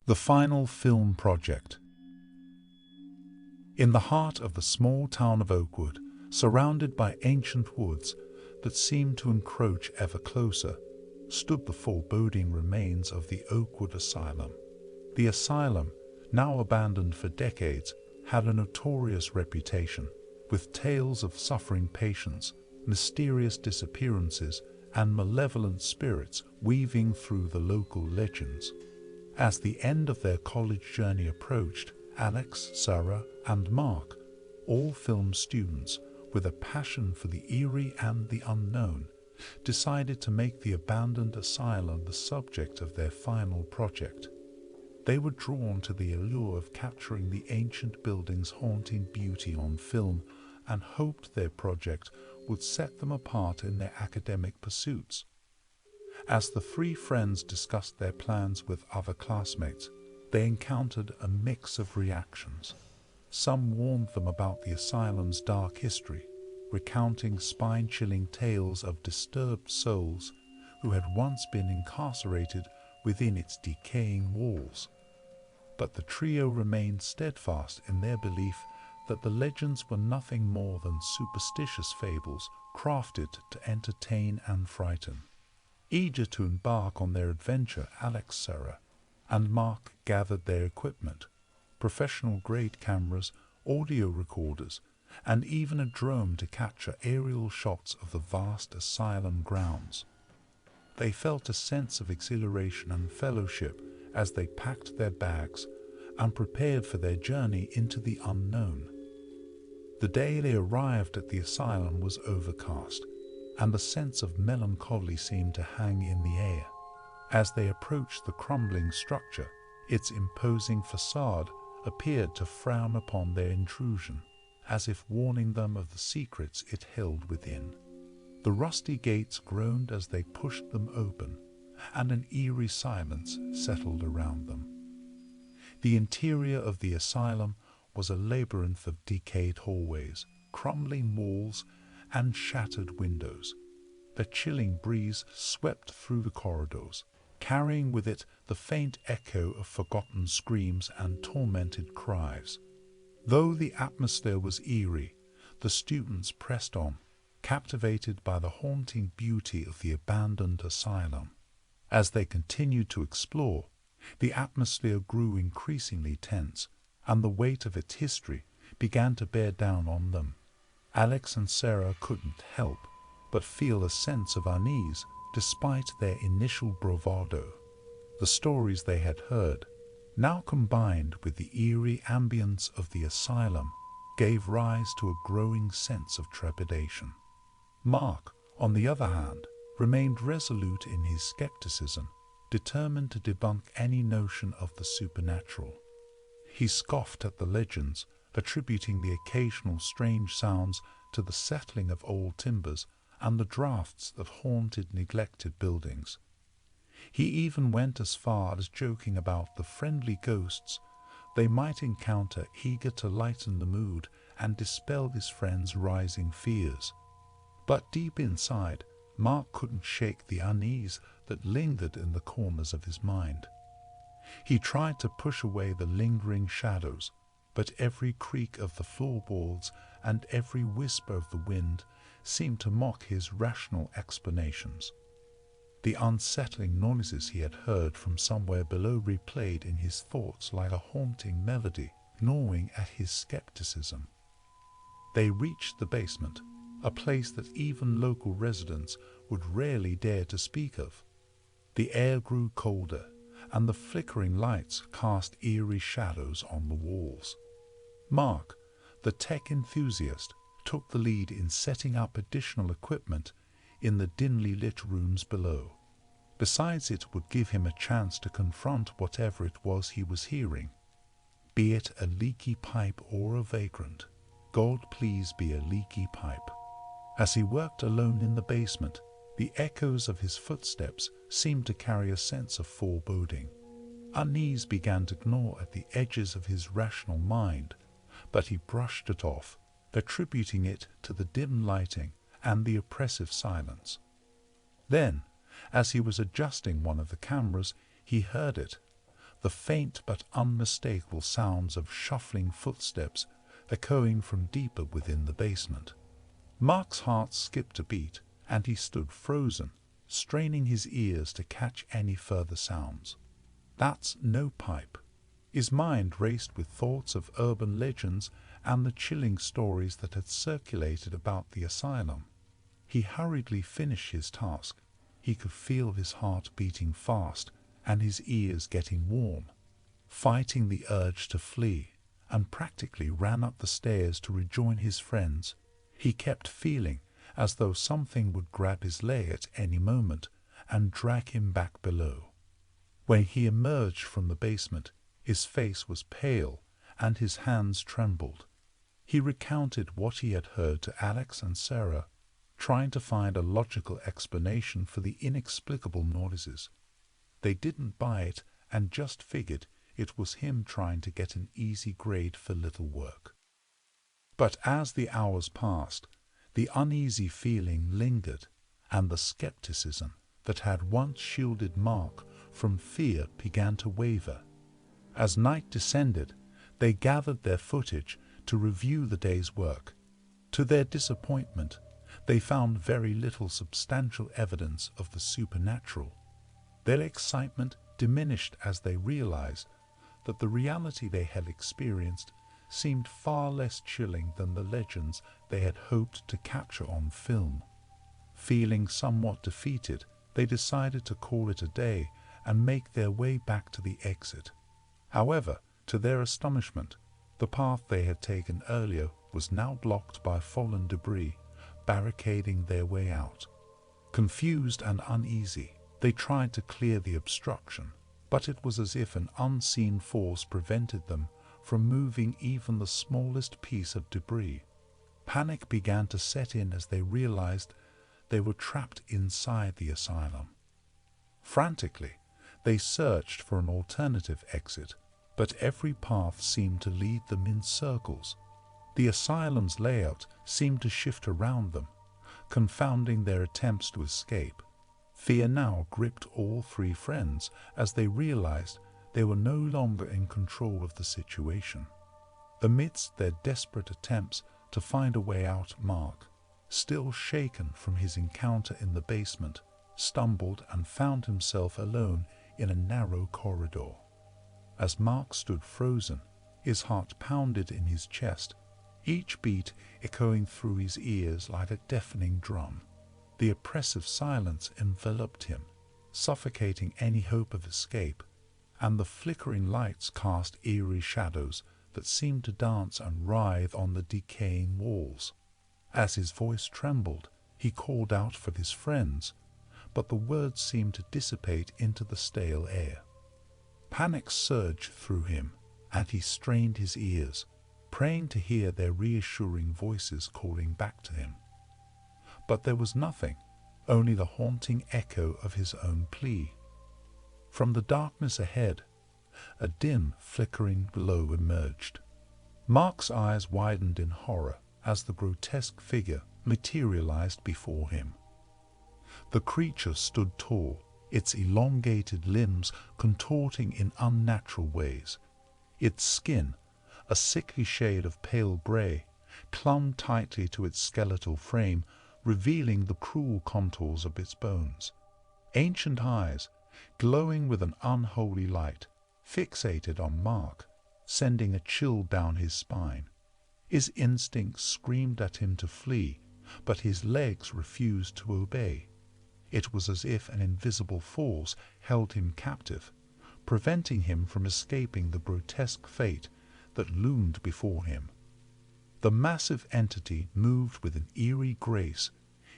The final film project. In the heart of the small town of Oakwood, surrounded by ancient woods that seemed to encroach ever closer, stood the foreboding remains of the Oakwood Asylum. The asylum, now abandoned for decades, had a notorious reputation, with tales of suffering patients, mysterious disappearances, and malevolent spirits weaving through the local legends. As the end of their college journey approached, Alex, Sarah, and Mark, all film students with a passion for the eerie and the unknown, decided to make the abandoned asylum the subject of their final project. They were drawn to the allure of capturing the ancient building's haunting beauty on film and hoped their project would set them apart in their academic pursuits. As the three friends discussed their plans with other classmates, they encountered a mix of reactions. Some warned them about the asylum's dark history, recounting spine-chilling tales of disturbed souls who had once been incarcerated within its decaying walls. But the trio remained steadfast in their belief that the legends were nothing more than superstitious fables crafted to entertain and frighten. Eager to embark on their adventure, Alex, Sarah, and Mark gathered their equipment, professional-grade cameras, audio recorders, and even a drone to capture aerial shots of the vast asylum grounds. They felt a sense of exhilaration and fellowship as they packed their bags and prepared for their journey into the unknown. The day they arrived at the asylum was overcast, and a sense of melancholy seemed to hang in the air. As they approached the crumbling structure, its imposing facade appeared to frown upon their intrusion, as if warning them of the secrets it held within. The rusty gates groaned as they pushed them open, and an eerie silence settled around them. The interior of the asylum was a labyrinth of decayed hallways, crumbling walls, and shattered windows. A chilling breeze swept through the corridors, carrying with it the faint echo of forgotten screams and tormented cries. Though the atmosphere was eerie, the students pressed on, captivated by the haunting beauty of the abandoned asylum. As they continued to explore, the atmosphere grew increasingly tense, and the weight of its history began to bear down on them. Alex and Sarah couldn't help but feel a sense of unease despite their initial bravado. The stories they had heard, now combined with the eerie ambience of the asylum, gave rise to a growing sense of trepidation. Mark, on the other hand, remained resolute in his skepticism, determined to debunk any notion of the supernatural. He scoffed at the legends, attributing the occasional strange sounds to the settling of old timbers and the drafts that haunted neglected buildings. He even went as far as joking about the friendly ghosts they might encounter, eager to lighten the mood and dispel his friends' rising fears. But deep inside, Mark couldn't shake the unease that lingered in the corners of his mind. He tried to push away the lingering shadows, but every creak of the floorboards and every whisper of the wind seemed to mock his rational explanations. The unsettling noises he had heard from somewhere below replayed in his thoughts like a haunting melody, gnawing at his skepticism. They reached the basement, a place that even local residents would rarely dare to speak of. The air grew colder, and the flickering lights cast eerie shadows on the walls. Mark, the tech enthusiast, took the lead in setting up additional equipment in the dimly lit rooms below. Besides, it would give him a chance to confront whatever it was he was hearing. Be it a leaky pipe or a vagrant, God please be a leaky pipe. As he worked alone in the basement, the echoes of his footsteps seemed to carry a sense of foreboding. Unease began to gnaw at the edges of his rational mind, but he brushed it off, attributing it to the dim lighting and the oppressive silence. Then, as he was adjusting one of the cameras, he heard it, the faint but unmistakable sounds of shuffling footsteps echoing from deeper within the basement. Mark's heart skipped a beat, and he stood frozen, straining his ears to catch any further sounds. That's no pipe. His mind raced with thoughts of urban legends and the chilling stories that had circulated about the asylum. He hurriedly finished his task. He could feel his heart beating fast and his ears getting warm. Fighting the urge to flee, and practically ran up the stairs to rejoin his friends. He kept feeling as though something would grab his leg at any moment and drag him back below. When he emerged from the basement, his face was pale and his hands trembled. He recounted what he had heard to Alex and Sarah, trying to find a logical explanation for the inexplicable noises. They didn't buy it and just figured it was him trying to get an easy grade for little work. But as the hours passed, the uneasy feeling lingered, and the skepticism that had once shielded Mark from fear began to waver. As night descended, they gathered their footage to review the day's work. To their disappointment, they found very little substantial evidence of the supernatural. Their excitement diminished as they realized that the reality they had experienced seemed far less chilling than the legends they had hoped to capture on film. Feeling somewhat defeated, they decided to call it a day and make their way back to the exit. However, to their astonishment, the path they had taken earlier was now blocked by fallen debris, barricading their way out. Confused and uneasy, they tried to clear the obstruction, but it was as if an unseen force prevented them from moving even the smallest piece of debris. Panic began to set in as they realized they were trapped inside the asylum. Frantically, they searched for an alternative exit, but every path seemed to lead them in circles. The asylum's layout seemed to shift around them, confounding their attempts to escape. Fear now gripped all three friends as they realized they were no longer in control of the situation. Amidst their desperate attempts to find a way out, Mark, still shaken from his encounter in the basement, stumbled and found himself alone in a narrow corridor. As Mark stood frozen, his heart pounded in his chest, each beat echoing through his ears like a deafening drum. The oppressive silence enveloped him, suffocating any hope of escape, and the flickering lights cast eerie shadows that seemed to dance and writhe on the decaying walls. As his voice trembled, he called out for his friends, but the words seemed to dissipate into the stale air. Panic surged through him, and he strained his ears, praying to hear their reassuring voices calling back to him. But there was nothing, only the haunting echo of his own plea. From the darkness ahead, a dim, flickering glow emerged. Mark's eyes widened in horror as the grotesque figure materialized before him. The creature stood tall, its elongated limbs contorting in unnatural ways. Its skin, a sickly shade of pale gray, clung tightly to its skeletal frame, revealing the cruel contours of its bones. Ancient eyes, glowing with an unholy light, fixated on Mark, sending a chill down his spine. His instincts screamed at him to flee, but his legs refused to obey. It was as if an invisible force held him captive, preventing him from escaping the grotesque fate that loomed before him. The massive entity moved with an eerie grace,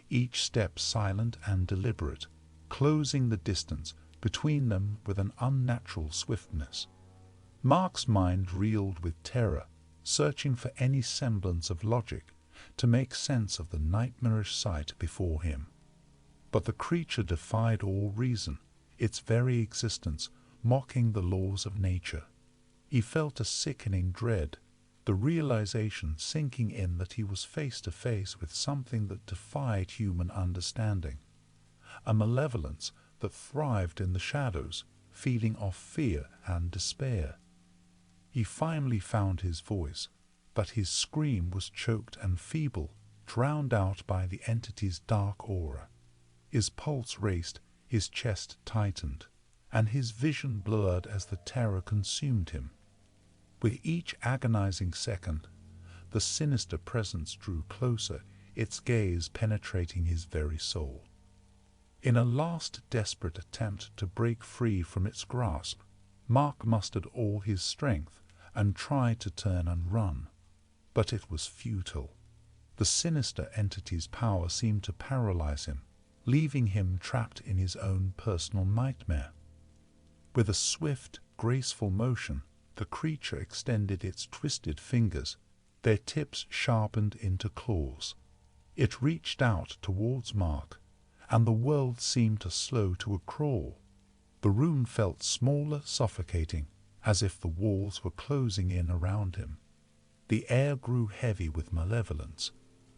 each step silent and deliberate, closing the distance between them with an unnatural swiftness. Mark's mind reeled with terror, searching for any semblance of logic to make sense of the nightmarish sight before him. But the creature defied all reason, its very existence mocking the laws of nature. He felt a sickening dread, the realization sinking in that he was face to face with something that defied human understanding, a malevolence that thrived in the shadows, feeding off fear and despair. He finally found his voice, but his scream was choked and feeble, drowned out by the entity's dark aura. His pulse raced, his chest tightened, and his vision blurred as the terror consumed him. With each agonizing second, the sinister presence drew closer, its gaze penetrating his very soul. In a last desperate attempt to break free from its grasp, Mark mustered all his strength and tried to turn and run, but it was futile. The sinister entity's power seemed to paralyze him, leaving him trapped in his own personal nightmare. With a swift, graceful motion, the creature extended its twisted fingers, their tips sharpened into claws. It reached out towards Mark, and the world seemed to slow to a crawl. The room felt smaller, suffocating, as if the walls were closing in around him. The air grew heavy with malevolence,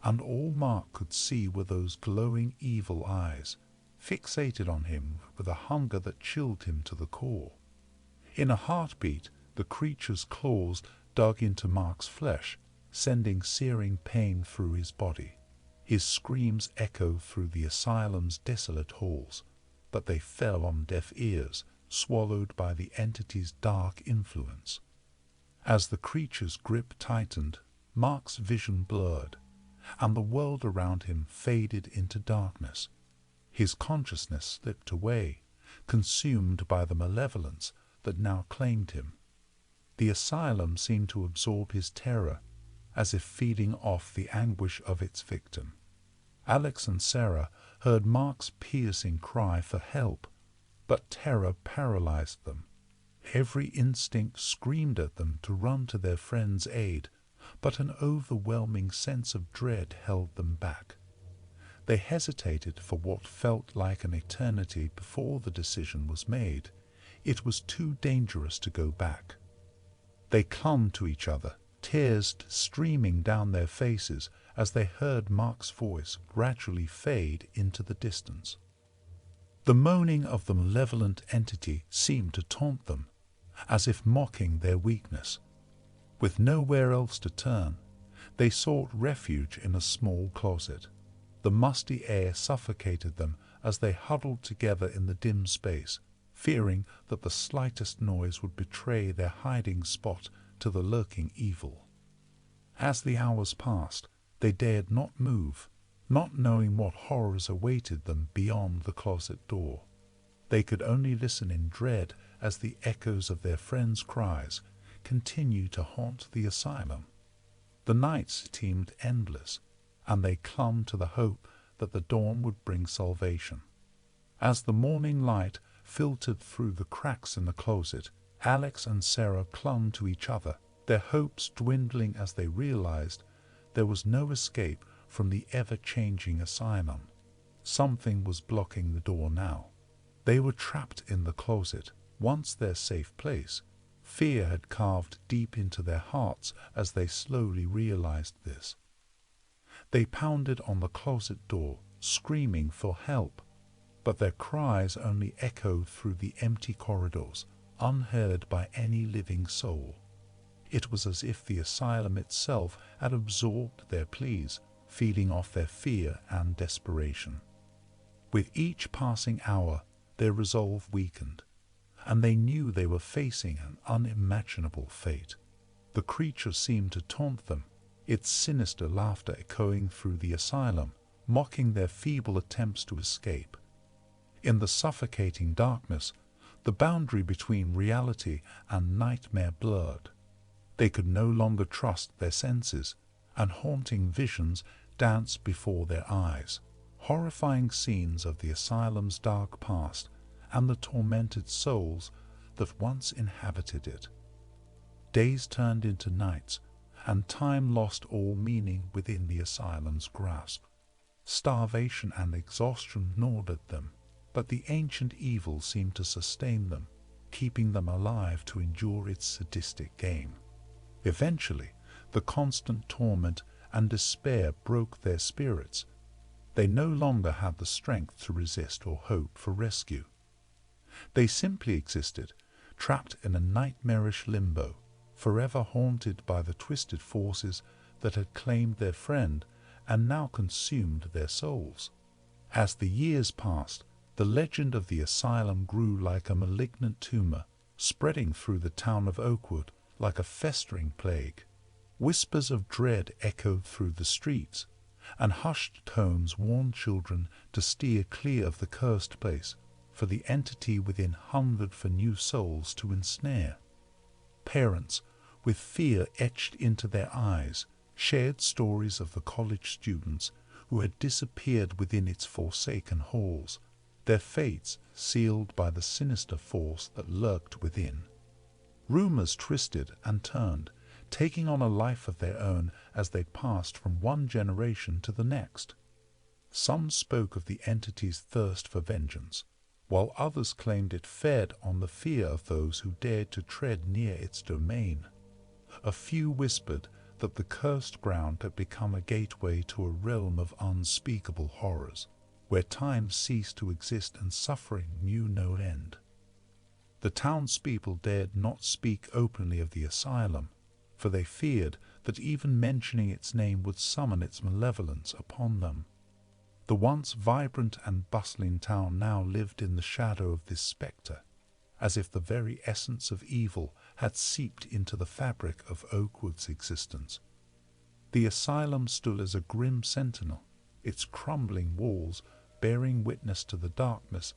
and all Mark could see were those glowing evil eyes, fixated on him with a hunger that chilled him to the core. In a heartbeat, the creature's claws dug into Mark's flesh, sending searing pain through his body. His screams echoed through the asylum's desolate halls, but they fell on deaf ears, swallowed by the entity's dark influence. As the creature's grip tightened, Mark's vision blurred, and the world around him faded into darkness. His consciousness slipped away, consumed by the malevolence that now claimed him. The asylum seemed to absorb his terror, as if feeding off the anguish of its victim. Alex and Sarah heard Mark's piercing cry for help, but terror paralyzed them. Every instinct screamed at them to run to their friend's aid, but an overwhelming sense of dread held them back. They hesitated for what felt like an eternity before the decision was made. It was too dangerous to go back. They clung to each other, tears streaming down their faces as they heard Mark's voice gradually fade into the distance. The moaning of the malevolent entity seemed to taunt them, as if mocking their weakness. With nowhere else to turn, they sought refuge in a small closet. The musty air suffocated them as they huddled together in the dim space, fearing that the slightest noise would betray their hiding spot to the lurking evil. As the hours passed, they dared not move, not knowing what horrors awaited them beyond the closet door. They could only listen in dread as the echoes of their friends' cries continued to haunt the asylum. The nights seemed endless, and they clung to the hope that the dawn would bring salvation. As the morning light filtered through the cracks in the closet, Alex and Sarah clung to each other, their hopes dwindling as they realized there was no escape from the ever-changing asylum. Something was blocking the door now. They were trapped in the closet, once their safe place. Fear had carved deep into their hearts as they slowly realized this. They pounded on the closet door, screaming for help, but their cries only echoed through the empty corridors, unheard by any living soul. It was as if the asylum itself had absorbed their pleas, feeding off their fear and desperation. With each passing hour, their resolve weakened, and they knew they were facing an unimaginable fate. The creature seemed to taunt them, its sinister laughter echoing through the asylum, mocking their feeble attempts to escape. In the suffocating darkness, the boundary between reality and nightmare blurred. They could no longer trust their senses, and haunting visions danced before their eyes, horrifying scenes of the asylum's dark past and the tormented souls that once inhabited it. Days turned into nights, and time lost all meaning within the asylum's grasp. Starvation and exhaustion gnawed at them, but the ancient evil seemed to sustain them, keeping them alive to endure its sadistic game. Eventually, the constant torment and despair broke their spirits. They no longer had the strength to resist or hope for rescue. They simply existed, trapped in a nightmarish limbo, forever haunted by the twisted forces that had claimed their friend and now consumed their souls. As the years passed, the legend of the asylum grew like a malignant tumor, spreading through the town of Oakwood like a festering plague. Whispers of dread echoed through the streets, and hushed tones warned children to steer clear of the cursed place, for the entity within hungered for new souls to ensnare. Parents, with fear etched into their eyes, shared stories of the college students who had disappeared within its forsaken halls, their fates sealed by the sinister force that lurked within. Rumors twisted and turned, taking on a life of their own as they passed from one generation to the next. Some spoke of the entity's thirst for vengeance, while others claimed it fed on the fear of those who dared to tread near its domain. A few whispered that the cursed ground had become a gateway to a realm of unspeakable horrors, where time ceased to exist and suffering knew no end. The townspeople dared not speak openly of the asylum, for they feared that even mentioning its name would summon its malevolence upon them. The once vibrant and bustling town now lived in the shadow of this spectre, as if the very essence of evil had seeped into the fabric of Oakwood's existence. The asylum stood as a grim sentinel, its crumbling walls bearing witness to the darkness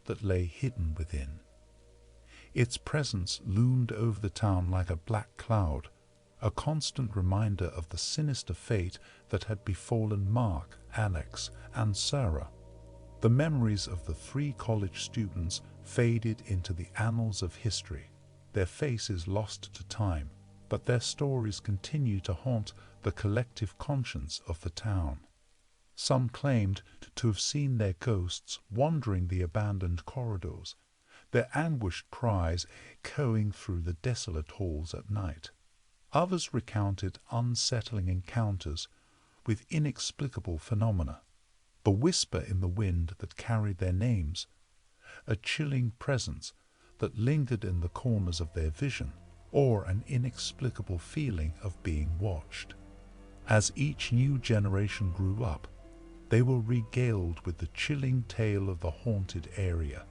that lay hidden within. Its presence loomed over the town like a black cloud, a constant reminder of the sinister fate that had befallen Mark, Alex, and Sarah. The memories of the 3 college students faded into the annals of history, their faces lost to time, but their stories continue to haunt the collective conscience of the town. Some claimed to have seen their ghosts wandering the abandoned corridors, their anguished cries echoing through the desolate halls at night. Others recounted unsettling encounters with inexplicable phenomena, the whisper in the wind that carried their names, a chilling presence that lingered in the corners of their vision, or an inexplicable feeling of being watched. As each new generation grew up, they were regaled with the chilling tale of the haunted area.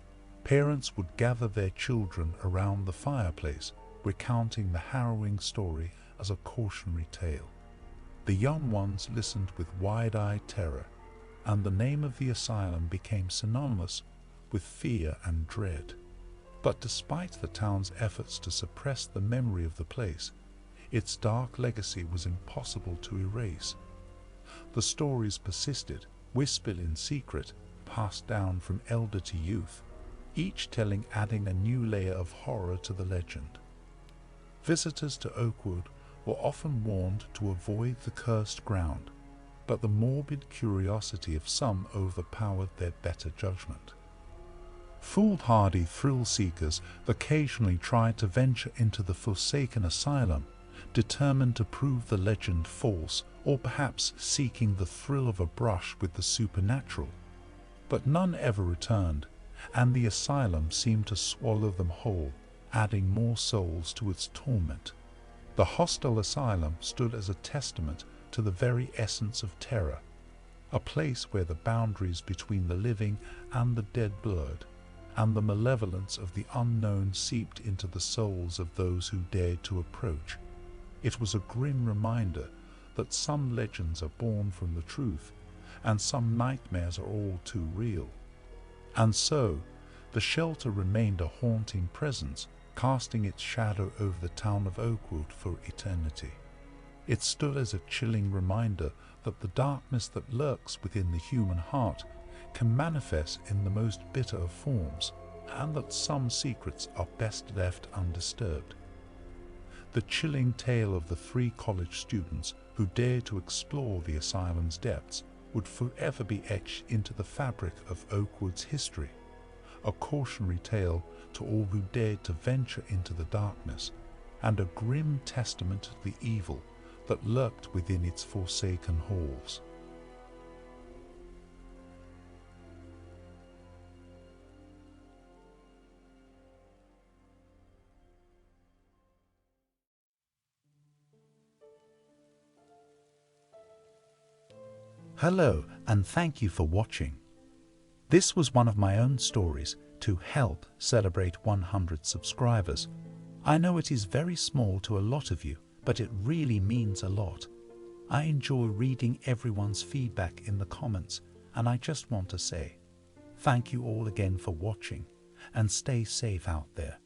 Parents would gather their children around the fireplace, recounting the harrowing story as a cautionary tale. The young ones listened with wide-eyed terror, and the name of the asylum became synonymous with fear and dread. But despite the town's efforts to suppress the memory of the place, its dark legacy was impossible to erase. The stories persisted, whispered in secret, passed down from elder to youth, each telling adding a new layer of horror to the legend. Visitors to Oakwood were often warned to avoid the cursed ground, but the morbid curiosity of some overpowered their better judgment. Foolhardy thrill-seekers occasionally tried to venture into the forsaken asylum, determined to prove the legend false, or perhaps seeking the thrill of a brush with the supernatural. But none ever returned, and the asylum seemed to swallow them whole, adding more souls to its torment. The hostile asylum stood as a testament to the very essence of terror, a place where the boundaries between the living and the dead blurred, and the malevolence of the unknown seeped into the souls of those who dared to approach. It was a grim reminder that some legends are born from the truth, and some nightmares are all too real. And so, the shelter remained a haunting presence, casting its shadow over the town of Oakwood for eternity. It stood as a chilling reminder that the darkness that lurks within the human heart can manifest in the most bitter of forms, and that some secrets are best left undisturbed. The chilling tale of the 3 college students who dared to explore the asylum's depths would forever be etched into the fabric of Oakwood's history, a cautionary tale to all who dared to venture into the darkness, and a grim testament to the evil that lurked within its forsaken halls. Hello, and thank you for watching. This was one of my own stories to help celebrate 100 subscribers. I know it is very small to a lot of you, but it really means a lot. I enjoy reading everyone's feedback in the comments, and I just want to say thank you all again for watching, and stay safe out there.